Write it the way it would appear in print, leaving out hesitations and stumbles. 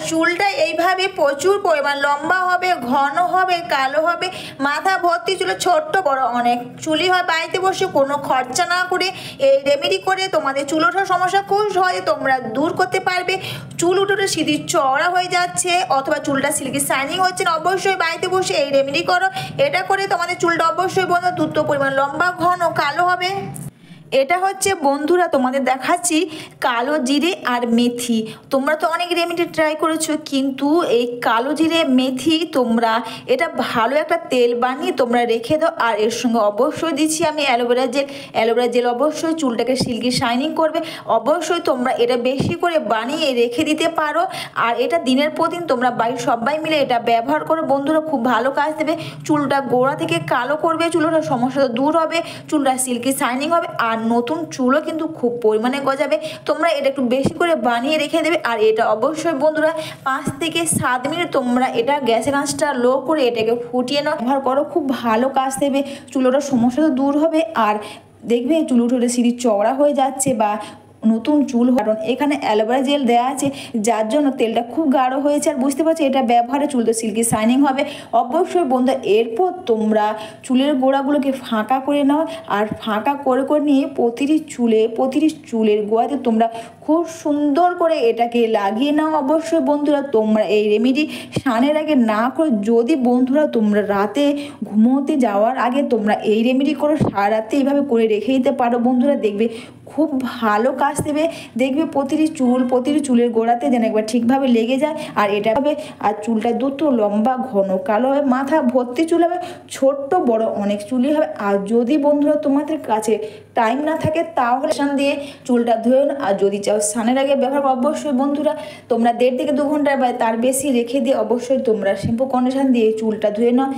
চুলটা এইভাবে প্রচুর পরিমাণ লম্বা হবে, ঘন হবে, কালো হবে, মাথা ভর্তি চুলে ছোট্ট বড় অনেক চুলই হয়। বাড়িতে বসে কোনো খরচা না করে এই রেমেডি করে তোমাদের চুল ওঠার সমস্যা খুব সহজে তোমরা দূর করতে পারবে। চুল উঠে সিঁড়ি চওড়া হয়ে যাচ্ছে অথবা চুলটা সিল্কি শাইনিং হচ্ছে না, অবশ্যই বাড়িতে বসে এই রেমেডি করো। এটা করে তোমাদের চুলটা অবশ্যই বন্ধু দ্রুত পরিমাণ লম্বা, ঘন, কালো হবে। এটা হচ্ছে বন্ধুরা তোমাদের দেখাচ্ছি কালো জিরে আর মেথি। তোমরা তো অনেক রেমেডি ট্রাই করেছো, কিন্তু এই কালো জিরে মেথি তোমরা এটা ভালো একটা তেল বানিয়ে তোমরা রেখে দাও। আর এর সঙ্গে অবশ্যই দিচ্ছি আমি অ্যালোভেরা জেল। অ্যালোভেরা জেল অবশ্যই চুলটাকে সিল্কি শাইনিং করবে। অবশ্যই তোমরা এটা বেশি করে বানিয়ে রেখে দিতে পারো। আর এটা দিনের পর দিন তোমরা বাড়ির সবাই মিলে এটা ব্যবহার করো বন্ধুরা, খুব ভালো কাজ দেবে। চুলটা গোড়া থেকে কালো করবে, চুলটা সমস্যা দূর হবে, চুলটা সিল্কি শাইনিং হবে, আর নতুন চুলও কিন্তু খুব পরিমাণে গজাবে। তোমরা এটা একটু বেশি করে বানিয়ে রেখে দেবে। আর এটা অবশ্যই বন্ধুরা 5 থেকে 7 মিনিট তোমরা এটা গ্যাসের আঁচটা লো করে এটাকে ফুটিয়ে নাও, ব্যবহার করো, খুব ভালো কাজ দেবে। চুলোটার সমস্যা তো দূর হবে। আর দেখবে চুল উঠে সিঁড়ি চওড়া হয়ে যাচ্ছে বা নতুন চুল, কারণ এখানে অ্যালোভেরা জেল দেওয়া আছে যার জন্য তেলটা খুব গাঢ় হয়েছে। আর বুঝতে পারছি এটা ব্যবহারে চুল তো সিল্কি শাইনিং হবে। অবশ্যই বন্ধু এরপর তোমরা চুলের গোড়াগুলোকে ফাঁকা করে নাও। আর ফাঁকা করে করে নিয়ে প্রতিটি চুলের গোড়াতে তোমরা খুব সুন্দর করে এটাকে লাগিয়ে নাও। অবশ্যই বন্ধুরা তোমরা এই রেমেডি স্নানের আগে না করে, যদি বন্ধুরা তোমরা রাতে ঘুমোতে যাওয়ার আগে তোমরা এই রেমেডি করো, সারা রাতে এইভাবে করে রেখে দিতে পারো বন্ধুরা, দেখবে খুব ভালো কাজ দেবে। দেখবে প্রতিটি চুলের গোড়াতে যেন একবার ঠিকভাবে লেগে যায়। আর এটা হবে, আর চুলটা দ্রুত লম্বা, ঘন, কালো হবে, মাথা ভর্তি চুল হবে, ছোট্ট বড় অনেক চুলই হবে। আর যদি বন্ধুরা তোমাদের কাছে টাইম না থাকে তাহলে স্নান দিয়ে চুলটা ধুয়ে নাও। আর যদি চাও স্নানের আগে ব্যবহার করো, অবশ্যই বন্ধুরা তোমরা 1.5 থেকে 2 ঘন্টা বা তার বেশি রেখে দিয়ে অবশ্যই তোমরা শ্যাম্পু কন্ডিশন দিয়ে চুলটা ধুয়ে নাও।